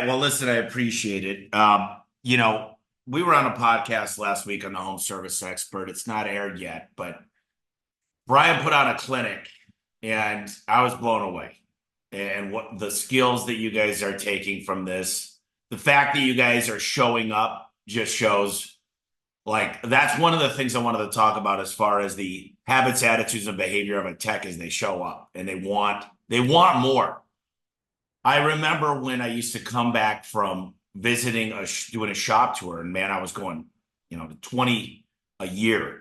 Well, listen, I appreciate it. We were on a podcast last week on the home service expert. It's not aired yet, but Brian put on a clinic and I was blown away. And what the skills that you guys are taking from this, the fact that you guys are showing up just shows like that's one of the things I wanted to talk about as far as the habits, attitudes, and behavior of a tech is they show up and they want more. I remember when I used to come back from visiting doing a shop tour, and man, I was going, 20 a year.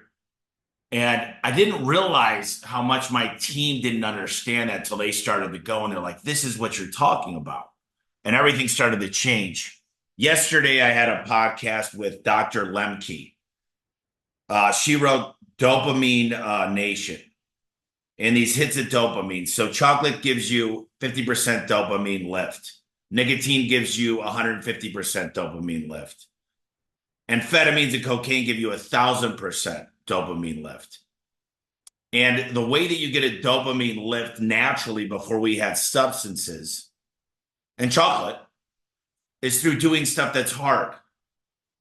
And I didn't realize how much my team didn't understand that until they started to go and they're like, this is what you're talking about. And everything started to change. Yesterday, I had a podcast with Dr. Lemke. She wrote Dopamine Nation and these hits of dopamine. So chocolate gives you 50% dopamine lift. Nicotine gives you 150% dopamine lift. Amphetamines and cocaine give you 1,000% dopamine lift. And the way that you get a dopamine lift naturally before we had substances and chocolate is through doing stuff that's hard,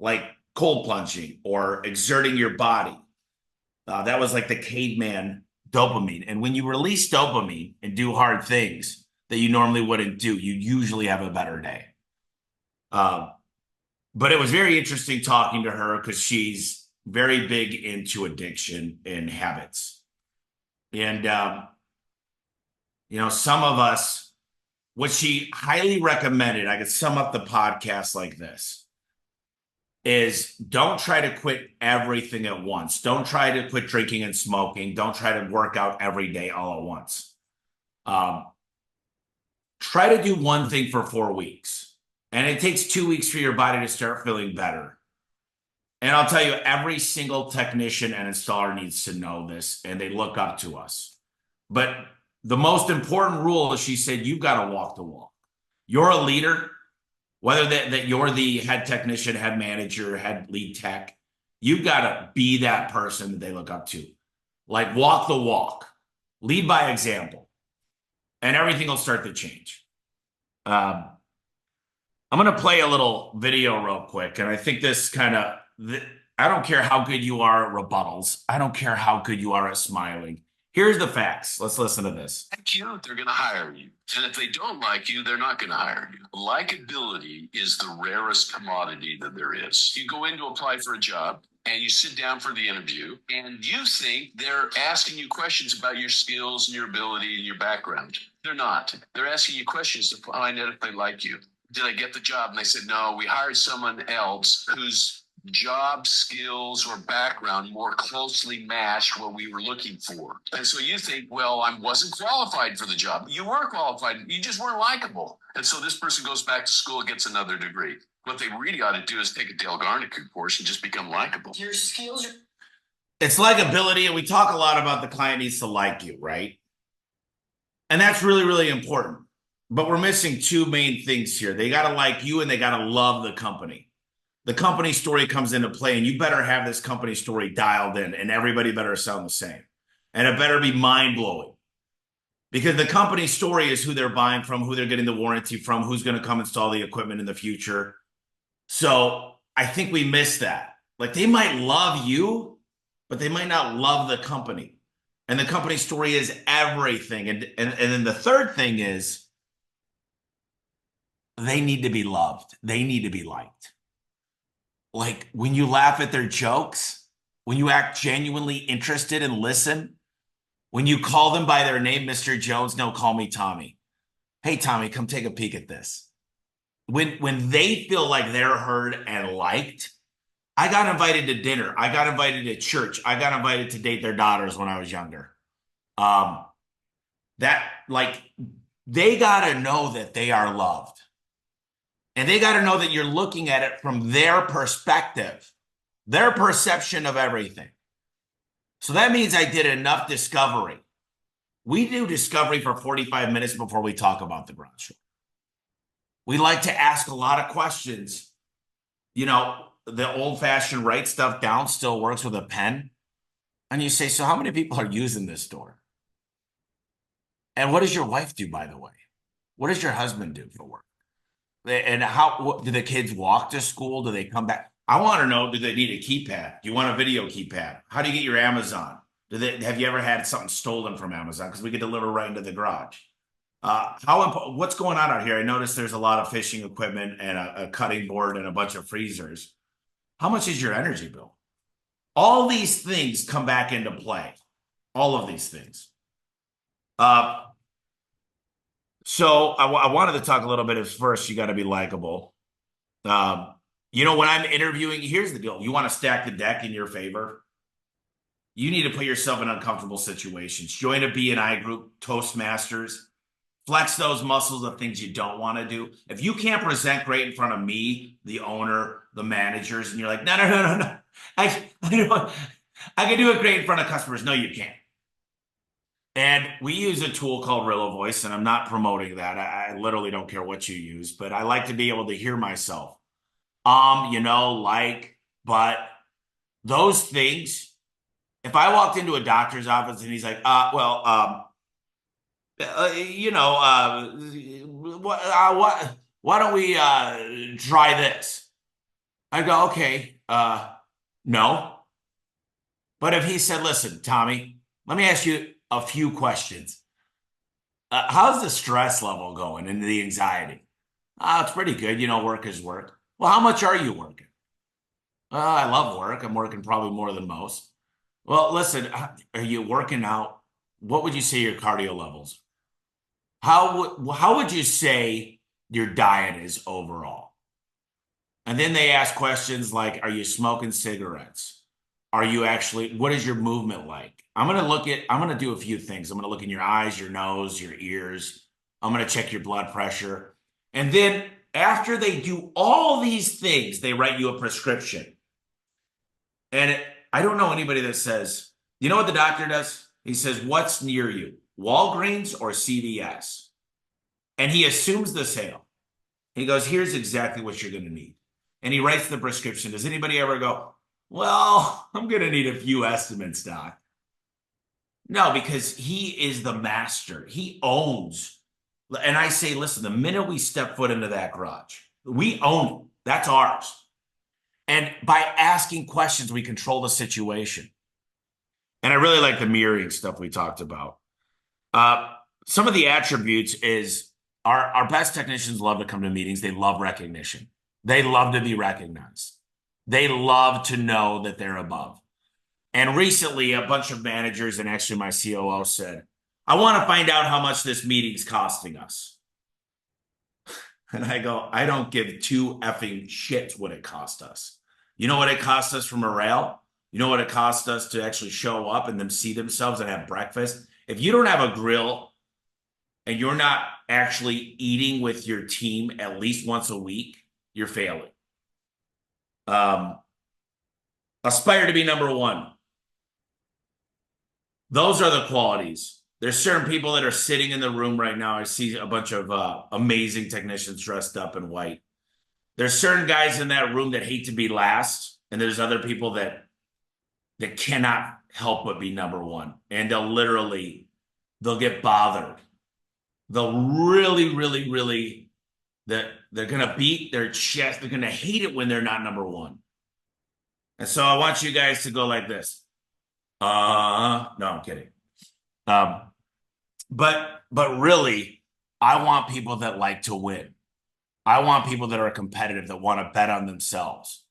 like cold plunging or exerting your body. That was like the caveman dopamine. And when you release dopamine and do hard things that you normally wouldn't do, you usually have a better day. But it was very interesting talking to her because she's very big into addiction and habits. And, some of us, what she highly recommended, I could sum up the podcast like this is don't try to quit everything at once. Don't try to quit drinking and smoking. Don't try to work out every day all at once. Try to do one thing for 4 weeks. And it takes 2 weeks for your body to start feeling better. And I'll tell you, every single technician and installer needs to know this, and they look up to us. But the most important rule is she said, you've got to walk the walk. You're a leader. Whether that you're the head technician, head manager, head lead tech, you've got to be that person that they look up to. Like walk the walk, lead by example, and everything will start to change. I'm going to play a little video real quick. And I think I don't care how good you are at rebuttals. I don't care how good you are at smiling. Here's the facts. Let's listen to this. Like you, they're going to hire you. And if they don't like you, they're not going to hire you. Likability is the rarest commodity that there is. You go in to apply for a job and you sit down for the interview and you think they're asking you questions about your skills and your ability and your background. They're not. They're asking you questions to find out if they like you. Did I get the job? And they said, no, we hired someone else whose job skills or background more closely match what we were looking for. And so you think, well, I wasn't qualified for the job. You were qualified. You just weren't likable. And so this person goes back to school and gets another degree. What they really ought to do is take a Dale Garnick course and just become likable. Your skills are... It's likability, and we talk a lot about the client needs to like you, right? And that's really, really important. But we're missing two main things here. They got to like you and they got to love the company. The company story comes into play, and you better have this company story dialed in, and everybody better sound the same. And it better be mind-blowing. Because the company story is who they're buying from, who they're getting the warranty from, who's going to come install the equipment in the future. So I think we miss that. Like they might love you, but they might not love the company. And the company story is everything. And then the third thing is they need to be loved. They need to be liked. Like when you laugh at their jokes, when you act genuinely interested and listen, when you call them by their name, Mr. Jones, no, call me Tommy. Hey, Tommy, come take a peek at this. When they feel like they're heard and liked, I got invited to dinner. I got invited to church. I got invited to date their daughters when I was younger. They got to know that they are loved. And they got to know that you're looking at it from their perspective, their perception of everything. So that means I did enough discovery. We do discovery for 45 minutes before we talk about the garage door. We like to ask a lot of questions. You know, the old-fashioned write stuff down still works with a pen. And you say, so how many people are using this door? And what does your wife do, by the way? What does your husband do for work? And how do the kids walk to school? Do they come back? I want to know, do they need a keypad? Do you want a video keypad? How do you get your Amazon? Have you ever had something stolen from Amazon? Because we could deliver right into the garage. What's going on out here? I noticed there's a lot of fishing equipment and a cutting board and a bunch of freezers. How much is your energy bill? All these things come back into play. All of these things. Uh, I wanted to talk a little bit. As first, you got to be likable. Um, when I'm interviewing, here's the deal. You want to stack the deck in your favor? You need to put yourself in uncomfortable situations. Join a B&I group, Toastmasters. Flex those muscles of things you don't want to do. If you can't present great in front of me, the owner, the managers, and you're like, no, no, no, no, no. I can do it great in front of customers. No, you can't. And we use a tool called Rillo Voice, and I'm not promoting that. I literally don't care what you use, but I like to be able to hear myself. But those things, if I walked into a doctor's office and he's like, why don't we try this? I go, okay, no. But if he said, listen, Tommy, let me ask you a few questions. How's the stress level going and the anxiety? It's pretty good. Work is work. Well, how much are you working? I love work. I'm working probably more than most. Well, listen, are you working out? What would you say your cardio levels? How would you say your diet is overall? And then they ask questions like, are you smoking cigarettes? What is your movement like? I'm going to do a few things. I'm going to look in your eyes, your nose, your ears. I'm going to check your blood pressure. And then after they do all these things, they write you a prescription. And I don't know anybody that says, you know what the doctor does? He says, what's near you? Walgreens or CVS? And he assumes the sale. He goes, here's exactly what you're going to need. And he writes the prescription. Does anybody ever go, well, I'm going to need a few estimates, doc? No, because he is the master. He owns. And I say, listen, the minute we step foot into that garage, we own it. That's ours. And by asking questions, we control the situation. And I really like the mirroring stuff we talked about. Some of the attributes is our best technicians love to come to meetings. They love recognition. They love to be recognized. They love to know that they're above. And recently, a bunch of managers and actually my COO said, I want to find out how much this meeting's costing us. And I go, I don't give two effing shits what it cost us. You know what it cost us for morale? You know what it cost us to actually show up and them see themselves and have breakfast? If you don't have a grill and you're not actually eating with your team at least once a week, you're failing. Aspire to be number one. Those are the qualities. There's certain people that are sitting in the room right now. I see a bunch of amazing technicians dressed up in white. There's certain guys in that room that hate to be last, and there's other people that cannot help but be number one. And they'll get bothered. They'll really they're gonna beat their chest. They're gonna hate it when they're not number one. And so I want you guys to go like this. No, I'm kidding. But really, I want people that like to win. I want people that are competitive, that want to bet on themselves.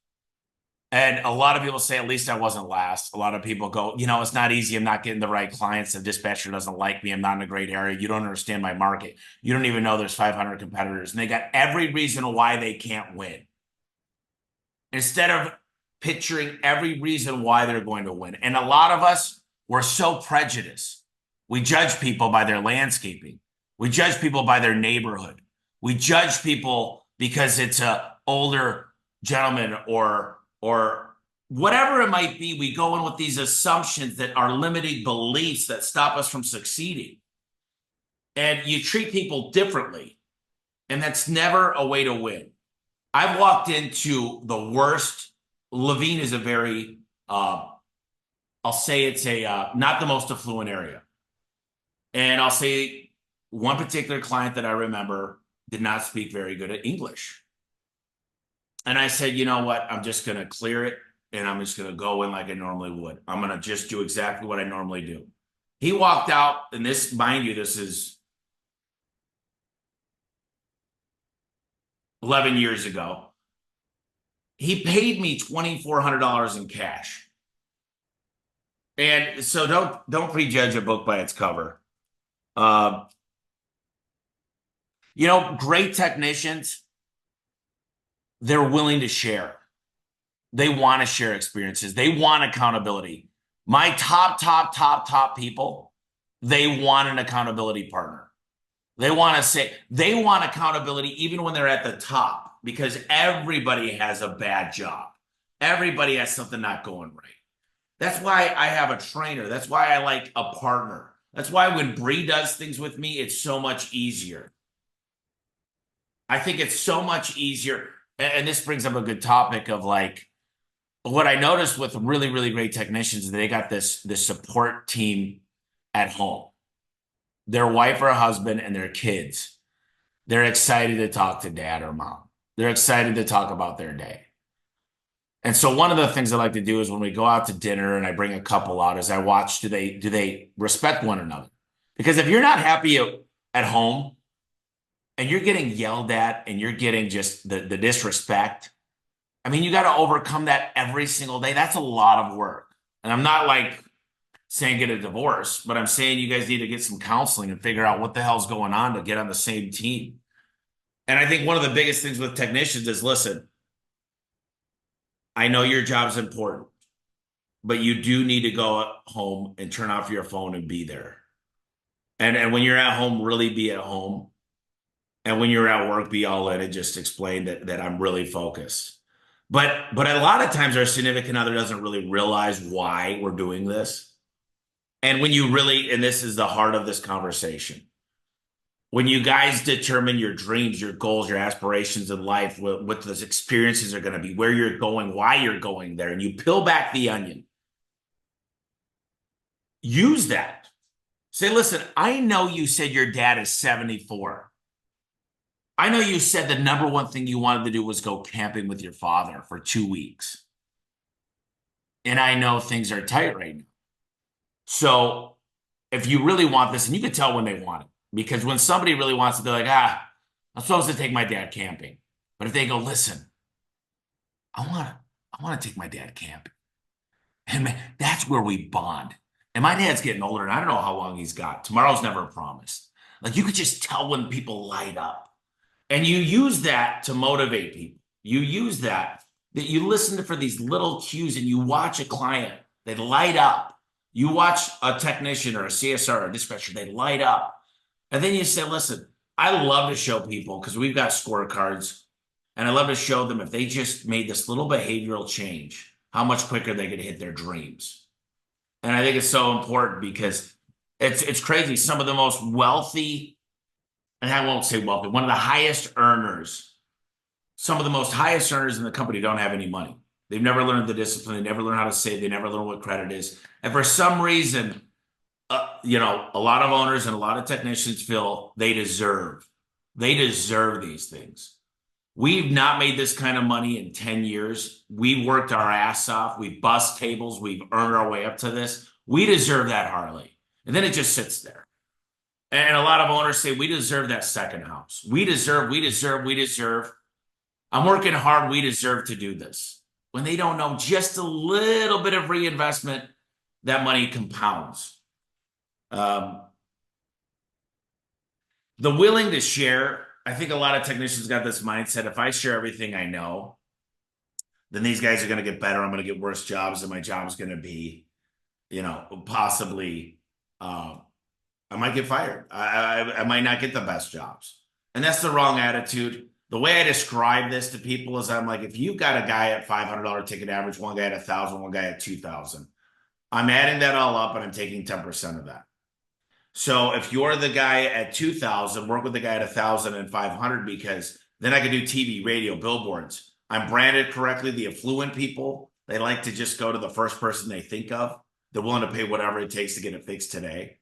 And a lot of people say, at least I wasn't last. A lot of people go, it's not easy. I'm not getting the right clients. The dispatcher doesn't like me. I'm not in a great area. You don't understand my market. You don't even know there's 500 competitors. And they got every reason why they can't win. Instead of picturing every reason why they're going to win. And a lot of us, we're so prejudiced. We judge people by their landscaping. We judge people by their neighborhood. We judge people because it's a older gentleman or whatever it might be. We go in with these assumptions that are limiting beliefs that stop us from succeeding. And you treat people differently. And that's never a way to win. I've walked into the worst. Levine is a very, I'll say it's not the most affluent area. And I'll say one particular client that I remember, did not speak very good at English. And I said, you know what? I'm just going to clear it and I'm just going to go in like I normally would. I'm going to just do exactly what I normally do. He walked out, and this, mind you, this is 11 years ago. He paid me $2,400 in cash. And so don't prejudge a book by its cover. Great technicians, they're willing to share. They want to share experiences. They want accountability. My top people, they want an accountability partner. They want accountability even when they're at the top, because everybody has a bad job. Everybody has something not going right. That's why I have a trainer. That's why I like a partner. That's why when Bree does things with me, it's so much easier. I think it's so much easier. And this brings up a good topic of like, what I noticed with really, really great technicians, they got this support team at home. Their wife or husband and their kids. They're excited to talk to dad or mom. They're excited to talk about their day. And so one of the things I like to do is when we go out to dinner and I bring a couple out, is I watch, do they respect one another? Because if you're not happy at home and you're getting yelled at and you're getting just the disrespect, I mean, you got to overcome that every single day. That's a lot of work. And I'm not like saying get a divorce, but I'm saying you guys need to get some counseling and figure out what the hell's going on to get on the same team. And I think one of the biggest things with technicians is, listen, I know your job's important, but you do need to go home and turn off your phone and be there. And when you're at home, really be at home. And when you're at work, be all in and just explain that I'm really focused. But a lot of times our significant other doesn't really realize why we're doing this. And when you really, and this is the heart of this conversation, when you guys determine your dreams, your goals, your aspirations in life, what those experiences are going to be, where you're going, why you're going there, and you peel back the onion, use that. Say, listen, I know you said your dad is 74. I know you said the number one thing you wanted to do was go camping with your father for 2 weeks. And I know things are tight right now. So if you really want this, and you can tell when they want it, because when somebody really wants it, they're like, I'm supposed to take my dad camping. But if they go, listen, I want to take my dad camping. And man, that's where we bond. And my dad's getting older, and I don't know how long he's got. Tomorrow's never promised. Like, you could just tell when people light up. And you use that to motivate people. You use that you listen for these little cues, and you watch a client, they light up. You watch a technician or a CSR or a dispatcher, they light up. And then you say, listen, I love to show people, because we've got scorecards, and I love to show them if they just made this little behavioral change, how much quicker they could hit their dreams. And I think it's so important because it's crazy. Some of the most wealthy, and I won't say wealthy, one of the highest earners, some of the most highest earners in the company don't have any money. They've never learned the discipline. They never learn how to save. They never learn what credit is. And for some reason, a lot of owners and a lot of technicians feel they deserve these things. We've not made this kind of money in 10 years. We've worked our ass off. We've bust tables. We've earned our way up to this. We deserve that, Harley. And then it just sits there. And a lot of owners say, we deserve that second house. We deserve. I'm working hard. We deserve to do this. When they don't know, just a little bit of reinvestment, that money compounds. The willing to share, I think a lot of technicians got this mindset. If I share everything I know, then these guys are going to get better. I'm going to get worse jobs, and my job's going to be, possibly, I might get fired. I might not get the best jobs. And that's the wrong attitude. The way I describe this to people is I'm like, if you've got a guy at $500 ticket average, one guy at 1,000, one guy at 2,000, I'm adding that all up and I'm taking 10% of that. So if you're the guy at 2,000, work with the guy at 1,000 and 500, because then I can do TV, radio, billboards. I'm branded correctly. The affluent people, they like to just go to the first person they think of. They're willing to pay whatever it takes to get it fixed today.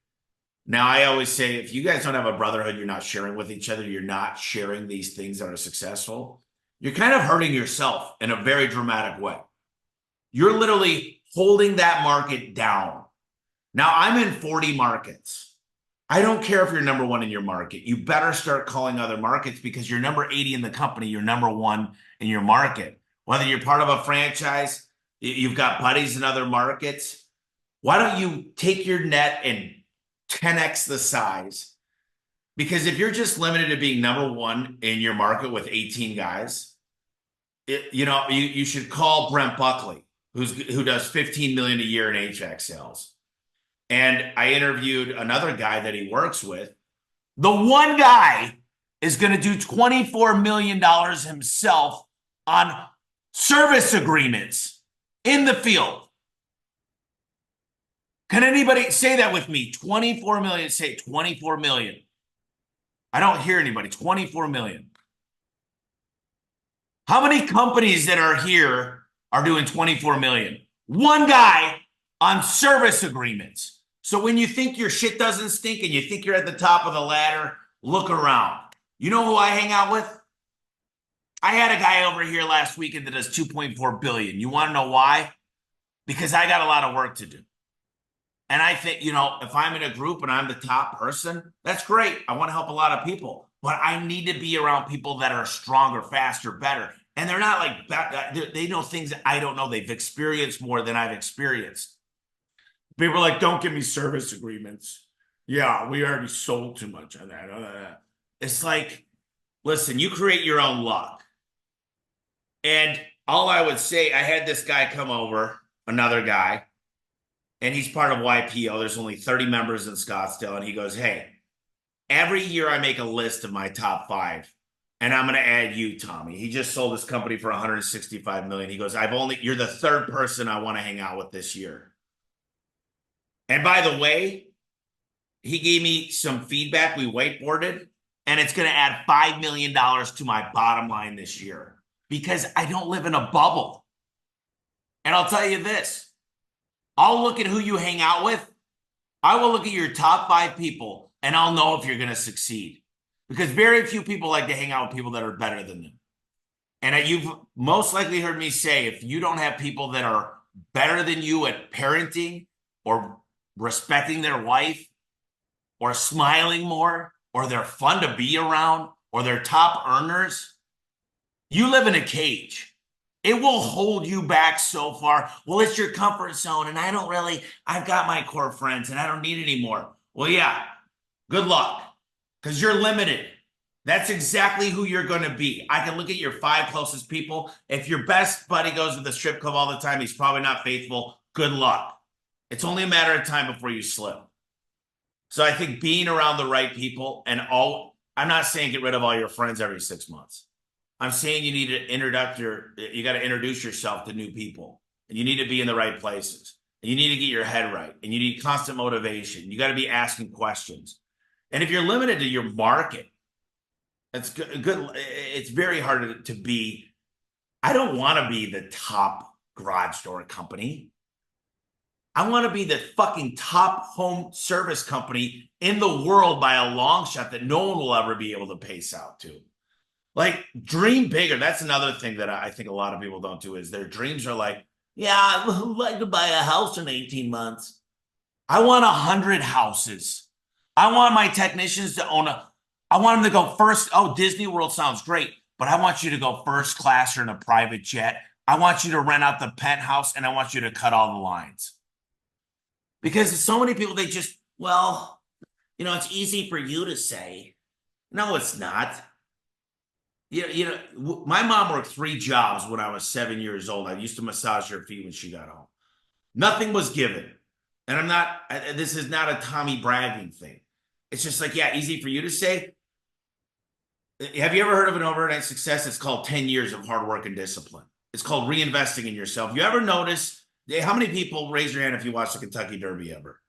Now, I always say if you guys don't have a brotherhood, you're not sharing with each other, you're not sharing these things that are successful, you're kind of hurting yourself in a very dramatic way. You're literally holding that market down. Now, I'm in 40 markets. I don't care if you're number one in your market. You better start calling other markets because you're number 80 in the company. You're number one in your market. Whether you're part of a franchise, you've got buddies in other markets. Why don't you take your net and 10x the size? Because if you're just limited to being number one in your market with 18 guys, you should call Brent Buckley, who does 15 million a year in HVAC sales. And I interviewed another guy that he works with. The one guy is going to do $24 million himself on service agreements in the field. Can anybody say that with me? 24 million. Say 24 million. I don't hear anybody. 24 million. How many companies that are here are doing 24 million? One guy on service agreements. So when you think your shit doesn't stink and you think you're at the top of the ladder, look around. You know who I hang out with? I had a guy over here last weekend that does 2.4 billion. You want to know why? Because I got a lot of work to do. And I think, if I'm in a group and I'm the top person, that's great. I want to help a lot of people, but I need to be around people that are stronger, faster, better. And they're not like, they know things that I don't know. They've experienced more than I've experienced. People are like, don't give me service agreements. Yeah, we already sold too much on that. It's like, listen, you create your own luck. And all I would say, I had this guy come over, another guy, and he's part of YPO. There's only 30 members in Scottsdale. And he goes, hey, every year I make a list of my top 5. And I'm going to add you, Tommy. He just sold his company for 165 million. He goes, you're the third person I want to hang out with this year. And by the way, he gave me some feedback. We whiteboarded, and it's going to add $5 million to my bottom line this year because I don't live in a bubble. And I'll tell you this. I'll look at who you hang out with. I will look at your top 5 people, and I'll know if you're going to succeed. Because very few people like to hang out with people that are better than them. And you've most likely heard me say, if you don't have people that are better than you at parenting or respecting their wife or smiling more or they're fun to be around or they're top earners, you live in a cage. It will hold you back so far. Well, it's your comfort zone, and I've got my core friends, and I don't need any more. Well, yeah, good luck, because you're limited. That's exactly who you're going to be. I can look at your 5 closest people. If your best buddy goes to the strip club all the time, he's probably not faithful. Good luck. It's only a matter of time before you slip. So I think being around the right people I'm not saying get rid of all your friends every 6 months. I'm saying you need to you got to introduce yourself to new people, and you need to be in the right places, and you need to get your head right, and you need constant motivation. You got to be asking questions. And if you're limited to your market, it's good. It's very hard to be. I don't want to be the top garage door company. I want to be the fucking top home service company in the world by a long shot that no one will ever be able to pace out to. Like, dream bigger. That's another thing that I think a lot of people don't do is their dreams are like, yeah, I'd like to buy a house in 18 months. I want 100 houses. I want my technicians to I want them to go first. Oh, Disney World sounds great, but I want you to go first class or in a private jet. I want you to rent out the penthouse, and I want you to cut all the lines. Because so many people, they just, it's easy for you to say. No, it's not. My mom worked 3 jobs when I was 7 years old. I used to massage her feet when she got home. Nothing was given. And this is not a Tommy bragging thing. It's just like, yeah, easy for you to say. Have you ever heard of an overnight success? It's called 10 years of hard work and discipline. It's called reinvesting in yourself. You ever notice, how many people, raise your hand if you watch the Kentucky Derby ever?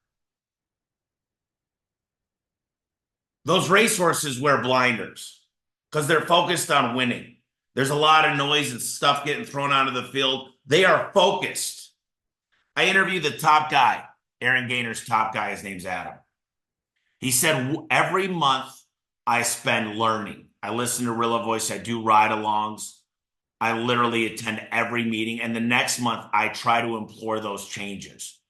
Those racehorses wear blinders because they're focused on winning. There's a lot of noise and stuff getting thrown onto the field. They are focused. I interviewed the top guy, Aaron Gainer's top guy. His name's Adam. He said, every month I spend learning. I listen to Rilla Voice. I do ride-alongs. I literally attend every meeting. And the next month, I try to implore those changes.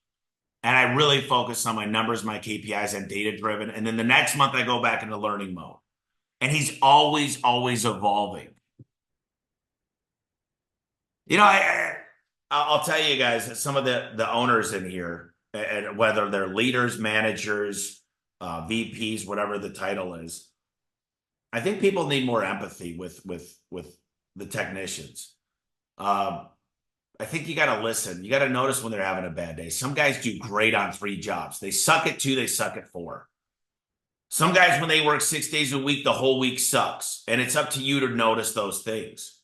And I really focus on my numbers, my KPIs, and data-driven. And then the next month, I go back into learning mode. And he's always, always evolving. You know, I'll tell you guys that some of the owners in here, and whether they're leaders, managers, VPs, whatever the title is, I think people need more empathy with the technicians. I think you got to listen. You got to notice when they're having a bad day. Some guys do great on 3 jobs. They suck at 2, they suck at 4. Some guys, when they work 6 days a week, the whole week sucks. And it's up to you to notice those things.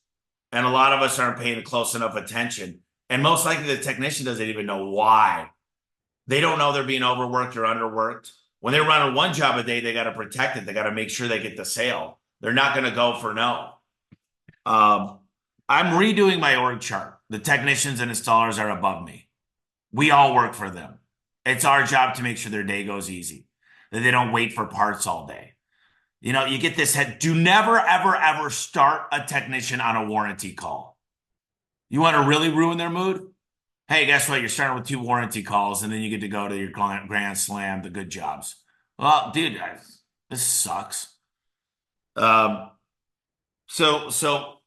And a lot of us aren't paying close enough attention. And most likely the technician doesn't even know why. They don't know they're being overworked or underworked. When they're running 1 job a day, they got to protect it. They got to make sure they get the sale. They're not going to go for no. I'm redoing my org chart. The technicians and installers are above me. We all work for them. It's our job to make sure their day goes easy, that they don't wait for parts all day. You know, you get this head. Do never, ever, ever start a technician on a warranty call. You want to really ruin their mood? Hey, guess what? You're starting with 2 warranty calls, and then you get to go to your grand slam, the good jobs. Well, dude, this sucks. So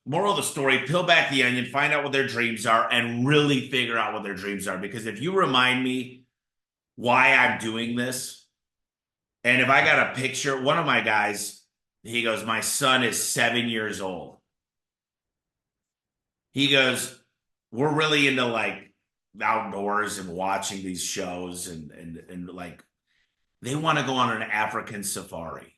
moral of the story, peel back the onion, find out what their dreams are, and really figure out what their dreams are. Because if you remind me why I'm doing this, and if I got a picture, one of my guys, he goes, my son is 7 years old. He goes, we're really into like outdoors and watching these shows and like they want to go on an African safari.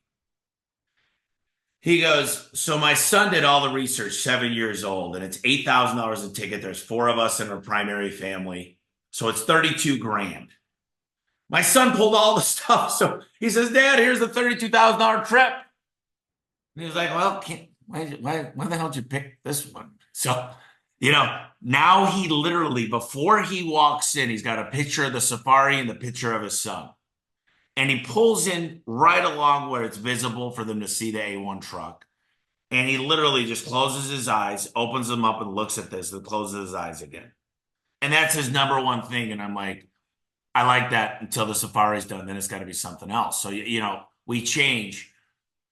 He goes, so my son did all the research, 7 years old, and it's $8,000 a ticket. There's 4 of us in our primary family. So it's 32 grand. My son pulled all the stuff. So he says, Dad, here's the $32,000 trip. And he was like, well, why the hell did you pick this one? So, you know, now he literally, before he walks in, he's got a picture of the safari and the picture of his son. And he pulls in right along where it's visible for them to see the A1 truck. And he literally just closes his eyes, opens them up and looks at this and closes his eyes again. And that's his number one thing. And I'm like, I like that until the safari's done. Then it's got to be something else. So, you know, we change.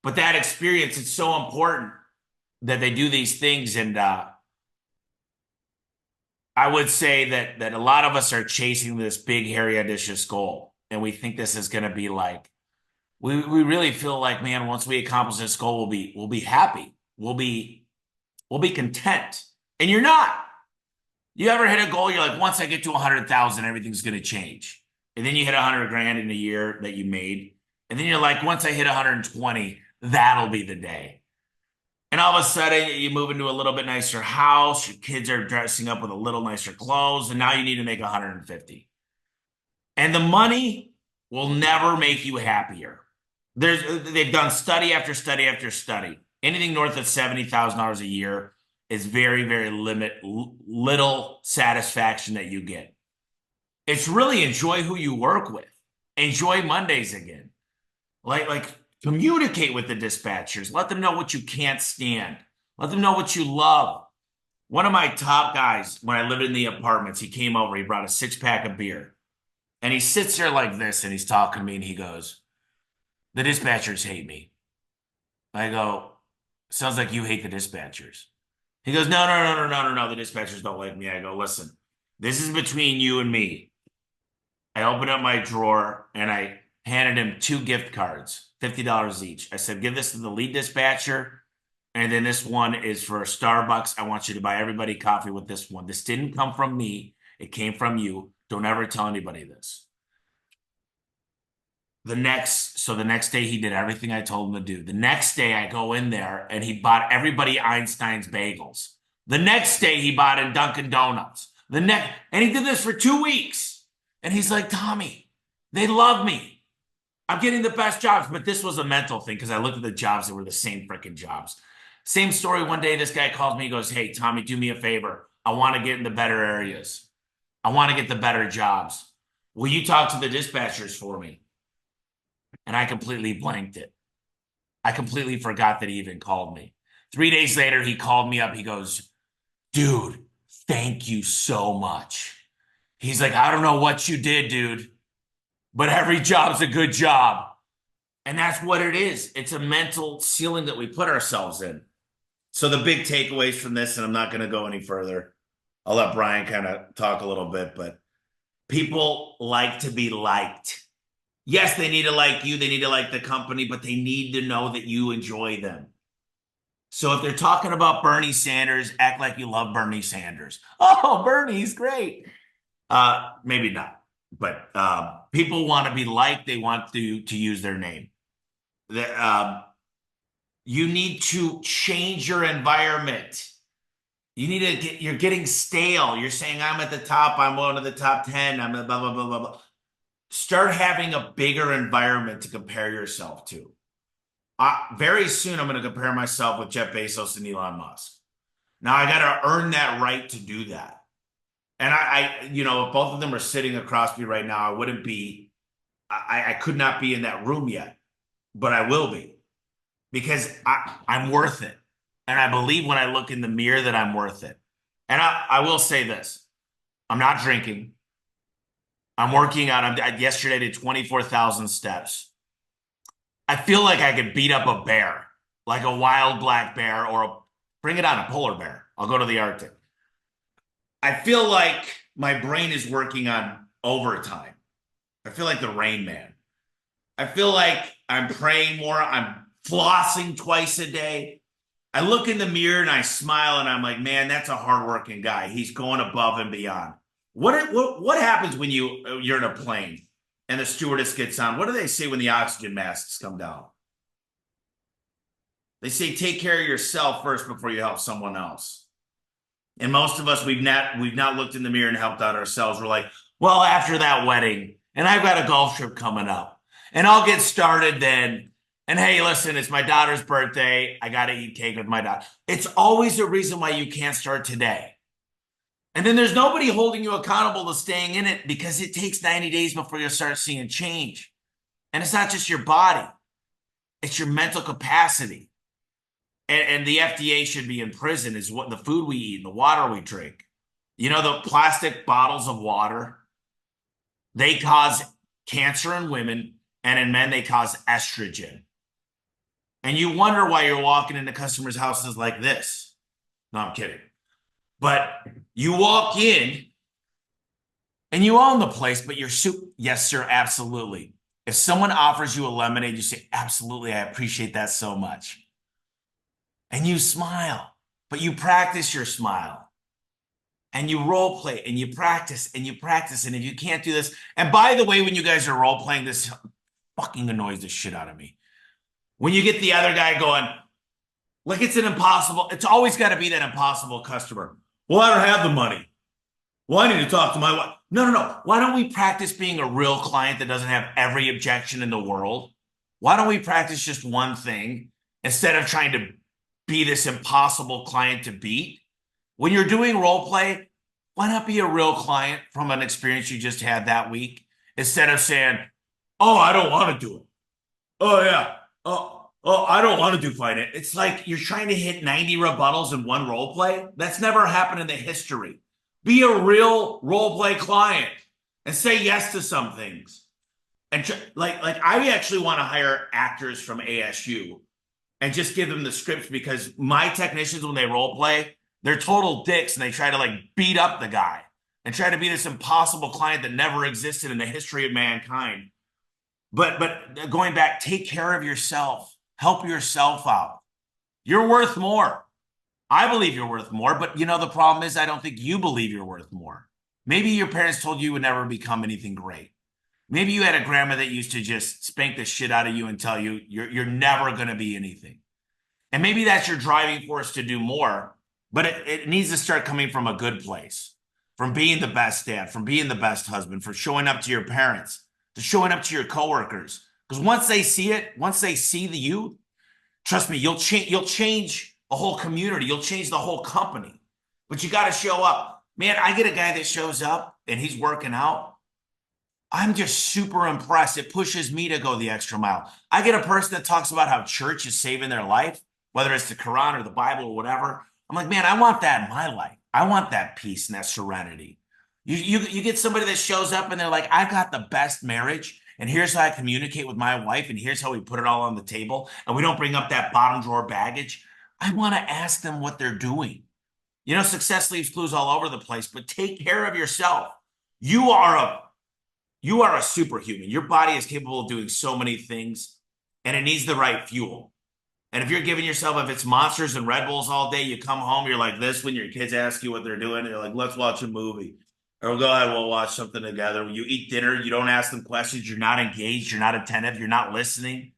But that experience, it's so important that they do these things. And I would say that a lot of us are chasing this big, hairy, audacious goal. And we think this is going to be like, we really feel like, man, once we accomplish this goal, we'll be happy. We'll be content. And you're not. You ever hit a goal? You're like, once I get to 100,000, everything's going to change. And then you hit 100 grand in a year that you made. And then you're like, once I hit 120, that'll be the day. And all of a sudden you move into a little bit nicer house. Your kids are dressing up with a little nicer clothes. And now you need to make 150. And the money will never make you happier. They've done study after study after study. Anything north of $70,000 a year is very, very little satisfaction that you get. It's really enjoy who you work with. Enjoy Mondays again. Like communicate with the dispatchers. Let them know what you can't stand. Let them know what you love. One of my top guys, when I lived in the apartments, he came over. He brought a 6-pack of beer. And he sits there like this, and he's talking to me, and he goes, the dispatchers hate me. I go, sounds like you hate the dispatchers. He goes, no, the dispatchers don't like me. I go, listen, this is between you and me. I opened up my drawer, and I handed him 2 gift cards, $50 each. I said, give this to the lead dispatcher, and then this one is for Starbucks. I want you to buy everybody coffee with this one. This didn't come from me. It came from you. Don't ever tell anybody this. The next day he did everything I told him to do. The next day I go in there and he bought everybody Einstein's bagels. The next day he bought in Dunkin' Donuts. And he did this for 2 weeks. And he's like, Tommy, they love me. I'm getting the best jobs. But this was a mental thing because I looked at the jobs that were the same freaking jobs. Same story. One day this guy calls me, he goes, hey, Tommy, do me a favor. I want to get in the better areas. I want to get the better jobs. Will you talk to the dispatchers for me? And I completely blanked it. I completely forgot that he even called me. 3 days later, he called me up. He goes, dude, thank you so much. He's like, I don't know what you did, dude, but every job's a good job. And that's what it is. It's a mental ceiling that we put ourselves in. So the big takeaways from this, and I'm not going to go any further. I'll let Brian kind of talk a little bit, but people like to be liked. Yes, they need to like you, they need to like the company, but they need to know that you enjoy them. So if they're talking about Bernie Sanders, act like you love Bernie Sanders. Oh, Bernie's great. Maybe not, but people want to be liked. They want to use their name. You need to change your environment. You need to get, you're getting stale. You're saying, I'm at the top, I'm one of the top 10, I'm blah, blah, blah, blah, blah. Start having a bigger environment to compare yourself to. Very soon, I'm going to compare myself with Jeff Bezos and Elon Musk. Now, I got to earn that right to do that. And if both of them are sitting across me right now, I wouldn't be, I could not be in that room yet, but I will be because I'm worth it. And I believe when I look in the mirror that I'm worth it. And I will say this, I'm not drinking. I'm working out. Yesterday I did 24,000 steps. I feel like I could beat up a bear, like a wild black bear, or bring it on, a polar bear. I'll go to the Arctic. I feel like my brain is working on overtime. I feel like the Rain Man. I feel like I'm praying more. I'm flossing twice a day. I look in the mirror and I smile and I'm like, man, that's a hardworking guy. He's going above and beyond. What happens when you're in a plane and the stewardess gets on? What do they say when the oxygen masks come down? They say take care of yourself first before you help someone else. And most of us, we've not looked in the mirror and helped out ourselves. We're like, well, after that wedding, and I've got a golf trip coming up, and I'll get started then. And hey, listen, it's my daughter's birthday. I got to eat cake with my daughter. It's always a reason why you can't start today. And then there's nobody holding you accountable to staying in it because it takes 90 days before you start seeing change. And it's not just your body, it's your mental capacity. And the FDA should be in prison is what the food we eat, the water we drink. You know, the plastic bottles of water, they cause cancer in women, and in men, they cause estrogen. And you wonder why you're walking into customers' houses like this. No, I'm kidding. But you walk in and you own the place, but you're yes, sir, absolutely. If someone offers you a lemonade, you say, absolutely, I appreciate that so much. And you smile, but you practice your smile. And you role play and you practice and you practice. And if you can't do this, and by the way, when you guys are role playing, this fucking annoys the shit out of me. When you get the other guy going, like it's it's always got to be that impossible customer. Well, I don't have the money. Well, I need to talk to my wife. No. Why don't we practice being a real client that doesn't have every objection in the world? Why don't we practice just one thing instead of trying to be this impossible client to beat? When you're doing role play, why not be a real client from an experience you just had that week instead of saying, oh, I don't want to do it. Oh, yeah. Oh, I don't want to do finance. It's like you're trying to hit 90 rebuttals in one role play. That's never happened in the history. Be a real role play client and say yes to some things. And like I actually want to hire actors from ASU and just give them the scripts because my technicians, when they role play, they're total dicks and they try to like beat up the guy and try to be this impossible client that never existed in the history of mankind. But going back, take care of yourself. Help yourself out. You're worth more. I believe you're worth more, but you know, the problem is I don't think you believe you're worth more. Maybe your parents told you would never become anything great. Maybe you had a grandma that used to just spank the shit out of you and tell you you're never going to be anything. And maybe that's your driving force to do more, but it needs to start coming from a good place, from being the best dad, from being the best husband, from showing up to your parents, to showing up to your coworkers. Because once they see it, once they see you, trust me, you'll change a whole community. You'll change the whole company. But you got to show up. Man, I get a guy that shows up and he's working out. I'm just super impressed. It pushes me to go the extra mile. I get a person that talks about how church is saving their life, whether it's the Quran or the Bible or whatever. I'm like, man, I want that in my life. I want that peace and that serenity. You get somebody that shows up and they're like, I've got the best marriage, and here's how I communicate with my wife, and here's how we put it all on the table, and we don't bring up that bottom drawer baggage. I want to ask them what they're doing. Success leaves clues all over the place, but take care of yourself. You are a you are a superhuman. Your body is capable of doing so many things, and it needs the right fuel. And if you're giving yourself, if it's Monsters and Red Bulls all day, you come home, you're like this when your kids ask you what they're doing. You're like, let's watch a movie. Or go ahead, we'll watch something together. When you eat dinner, you don't ask them questions. You're not engaged. You're not attentive. You're not listening.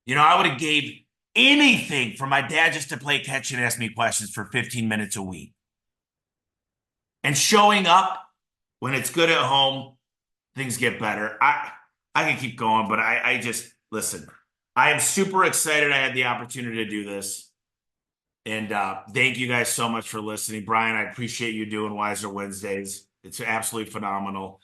I would have gave anything for my dad just to play catch and ask me questions for 15 minutes a week. And showing up when it's good at home, things get better. I can keep going, but I just listen. I am super excited I had the opportunity to do this. And thank you guys so much for listening. Brian, I appreciate you doing Wiser Wednesdays. It's absolutely phenomenal.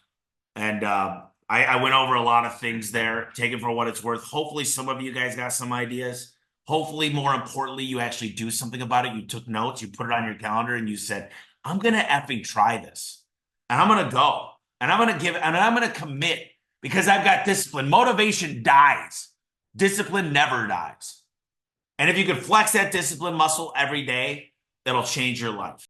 And I went over a lot of things there. Take it for what it's worth. Hopefully some of you guys got some ideas. Hopefully, more importantly, you actually do something about it. You took notes, you put it on your calendar, and you said, I'm going to effing try this. And I'm going to go. And I'm going to commit because I've got discipline. Motivation dies. Discipline never dies. And if you can flex that discipline muscle every day, it'll change your life.